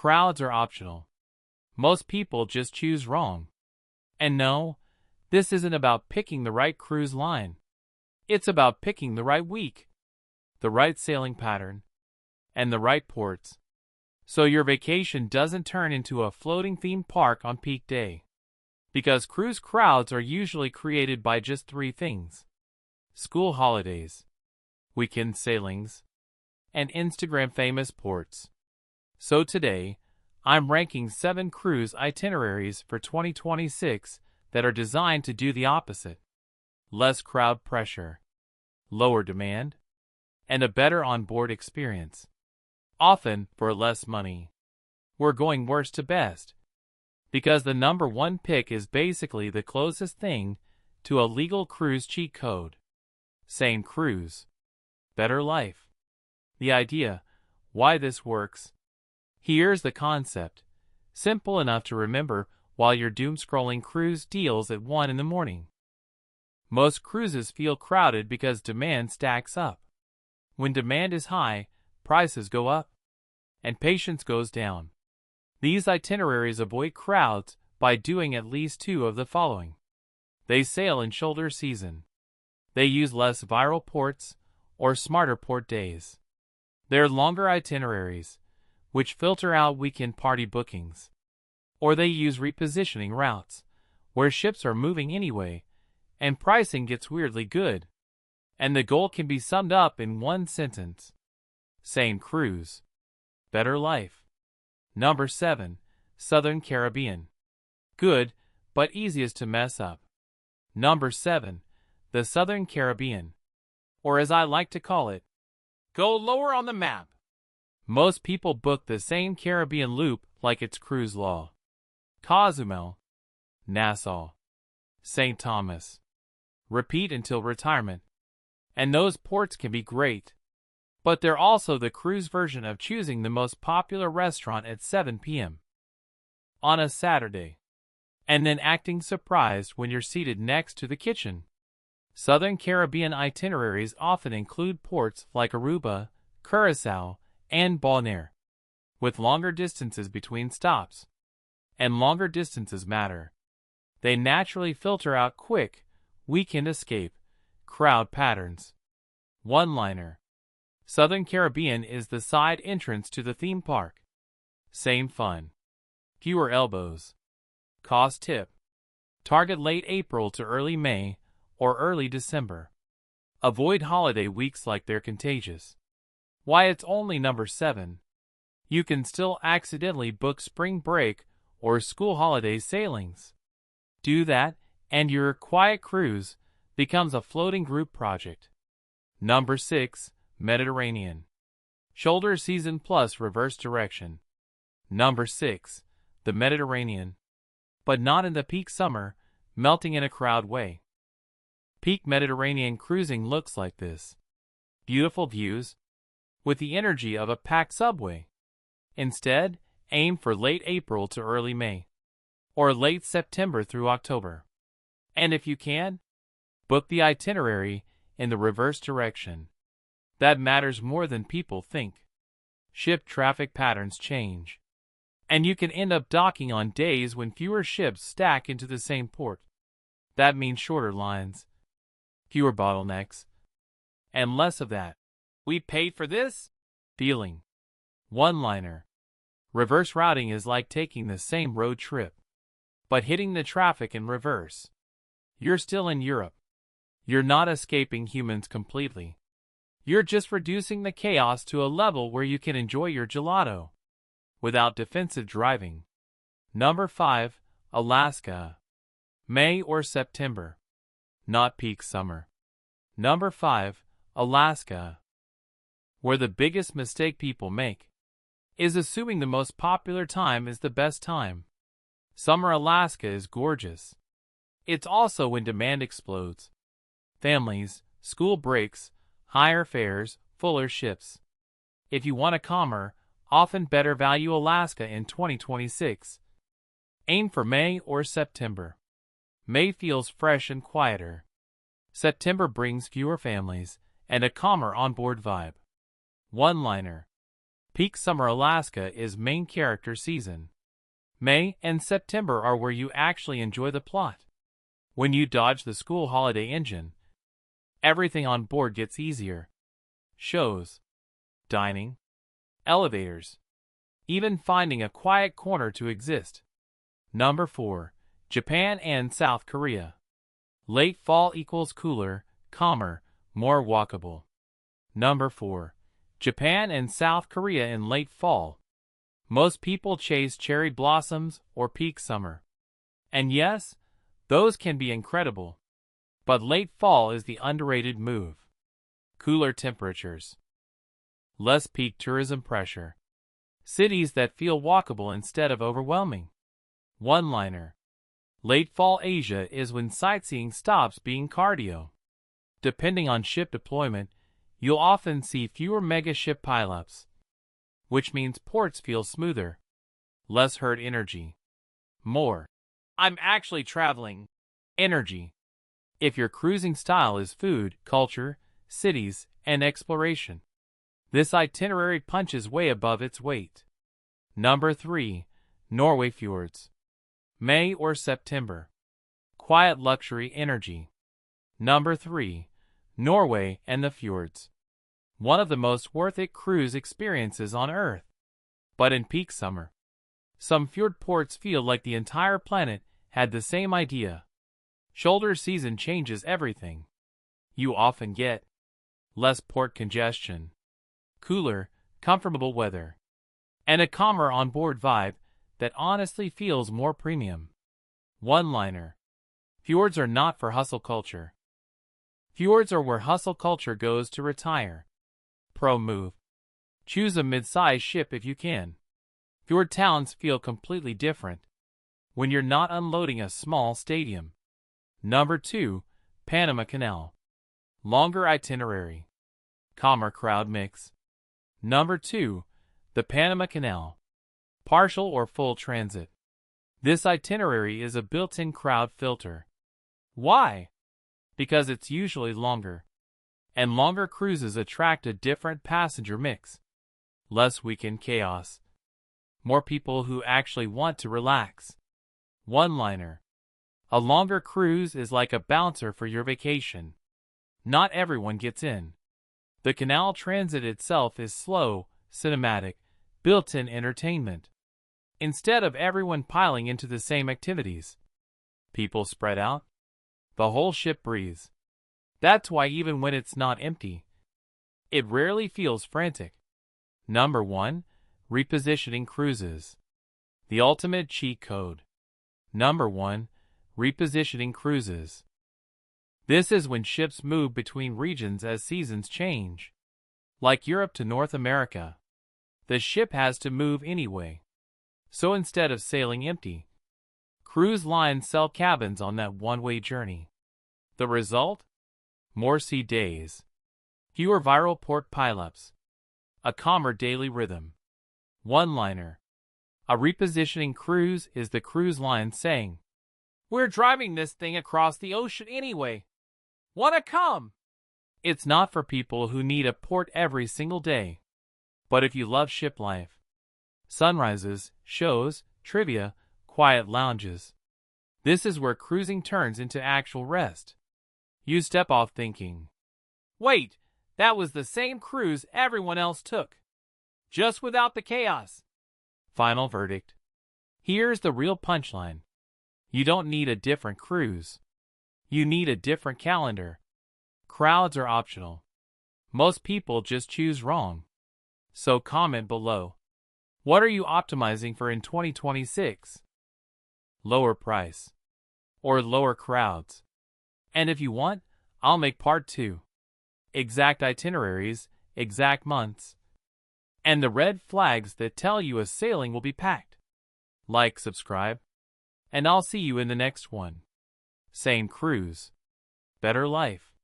crowds are optional. Most people just choose wrong. And no, this isn't about picking the right cruise line. It's about picking the right week, the right sailing pattern, and the right ports, so your vacation doesn't turn into a floating theme park on peak day. Because cruise crowds are usually created by just three things: school holidays, weekend sailings, and Instagram-famous ports. So today, I'm ranking 7 cruise itineraries for 2026 that are designed to do the opposite. Less crowd pressure, lower demand, and a better onboard experience. Often for less money. We're going worst to best, because the number one pick is basically the closest thing to a legal cruise cheat code. Same cruise, better life. The idea, why this works. Here's the concept, simple enough to remember while you're doom-scrolling cruise deals at 1 in the morning. Most cruises feel crowded because demand stacks up. When demand is high, prices go up, and patience goes down. These itineraries avoid crowds by doing at least 2 of the following. They sail in shoulder season. They use less viral ports or smarter port days. They're longer itineraries, which filter out weekend party bookings. Or they use repositioning routes, where ships are moving anyway, and pricing gets weirdly good. And the goal can be summed up in one sentence. Same cruise, better life. Number 7, Southern Caribbean. Good, but easiest to mess up. Number 7, the Southern Caribbean. Or as I like to call it, go lower on the map. Most people book the same Caribbean loop like it's cruise law. Cozumel, Nassau, St. Thomas. Repeat until retirement. And those ports can be great. But they're also the cruise version of choosing the most popular restaurant at 7 p.m. on a Saturday, and then acting surprised when you're seated next to the kitchen. Southern Caribbean itineraries often include ports like Aruba, Curacao, and Bonaire, with longer distances between stops. And longer distances matter. They naturally filter out quick, weekend escape, crowd patterns. One-liner. Southern Caribbean is the side entrance to the theme park. Same fun. Fewer elbows. Cost tip. Target late April to early May or early December. Avoid holiday weeks like they're contagious. Why it's only number 7. You can still accidentally book spring break or school holiday sailings. Do that, and your quiet cruise becomes a floating group project. Number 6, Mediterranean. Shoulder season plus reverse direction. Number 6, the Mediterranean. But not in the peak summer, melting in a crowd way. Peak Mediterranean cruising looks like this. Beautiful views, with the energy of a packed subway. Instead, aim for late April to early May, or late September through October. And if you can, book the itinerary in the reverse direction. That matters more than people think. Ship traffic patterns change, and you can end up docking on days when fewer ships stack into the same port. That means shorter lines, fewer bottlenecks, and less of that "we paid for this" feeling. One-liner. Reverse routing is like taking the same road trip, but hitting the traffic in reverse. You're still in Europe. You're not escaping humans completely. You're just reducing the chaos to a level where you can enjoy your gelato without defensive driving. Number 5, Alaska. May or September. Not peak summer. Number 5, Alaska. Where the biggest mistake people make is assuming the most popular time is the best time. Summer Alaska is gorgeous. It's also when demand explodes. Families, school breaks, higher fares, fuller ships. If you want a calmer, often better value Alaska in 2026, aim for May or September. May feels fresh and quieter. September brings fewer families and a calmer onboard vibe. One-liner. Peak summer Alaska is main character season. May and September are where you actually enjoy the plot. When you dodge the school holiday engine, everything on board gets easier. Shows, dining, elevators, even finding a quiet corner to exist. Number 4. Japan and South Korea. Late fall equals cooler, calmer, more walkable. Number 4. Japan and South Korea in late fall. Most people chase cherry blossoms or peak summer. And yes, those can be incredible. But late fall is the underrated move. Cooler temperatures. Less peak tourism pressure. Cities that feel walkable instead of overwhelming. One-liner. Late fall Asia is when sightseeing stops being cardio. Depending on ship deployment, you'll often see fewer mega ship pileups, which means ports feel smoother. Less herd energy. More, I'm actually traveling, energy. If your cruising style is food, culture, cities, and exploration, this itinerary punches way above its weight. Number 3. Norway Fjords. May or September. Quiet luxury energy. Number 3. Norway and the fjords. One of the most worth it cruise experiences on Earth. But in peak summer, some fjord ports feel like the entire planet had the same idea. Shoulder season changes everything. You often get less port congestion, cooler, comfortable weather, and a calmer onboard vibe that honestly feels more premium. One-liner. Fjords are not for hustle culture. Fjords are where hustle culture goes to retire. Pro move. Choose a mid-size ship if you can. Fjord towns feel completely different when you're not unloading a small stadium. Number 2. Panama Canal. Longer itinerary. Calmer crowd mix. Number 2. The Panama Canal. Partial or full transit. This itinerary is a built-in crowd filter. Why? Because it's usually longer, and longer cruises attract a different passenger mix. Less weekend chaos. More people who actually want to relax. One-liner. A longer cruise is like a bouncer for your vacation. Not everyone gets in. The canal transit itself is slow, cinematic, built-in entertainment. Instead of everyone piling into the same activities, people spread out. The whole ship breathes. That's why even when it's not empty, it rarely feels frantic. Number 1. Repositioning cruises. The ultimate cheat code. Number 1. Repositioning cruises. This is when ships move between regions as seasons change. Like Europe to North America, the ship has to move anyway. So instead of sailing empty, cruise lines sell cabins on that one-way journey. The result? More sea days, fewer viral port pileups, a calmer daily rhythm. One-liner. A repositioning cruise is the cruise line saying, "We're driving this thing across the ocean anyway. Wanna come?" It's not for people who need a port every single day. But if you love ship life, sunrises, shows, trivia, quiet lounges, this is where cruising turns into actual rest. You step off thinking, "Wait, that was the same cruise everyone else took, just without the chaos." Final verdict. Here's the real punchline. You don't need a different cruise. You need a different calendar. Crowds are optional. Most people just choose wrong. So comment below. What are you optimizing for in 2026? Lower price or lower crowds? And if you want, I'll make part 2. Exact itineraries, exact months, and the red flags that tell you a sailing will be packed. Like, subscribe, and I'll see you in the next one. Same cruise, better life.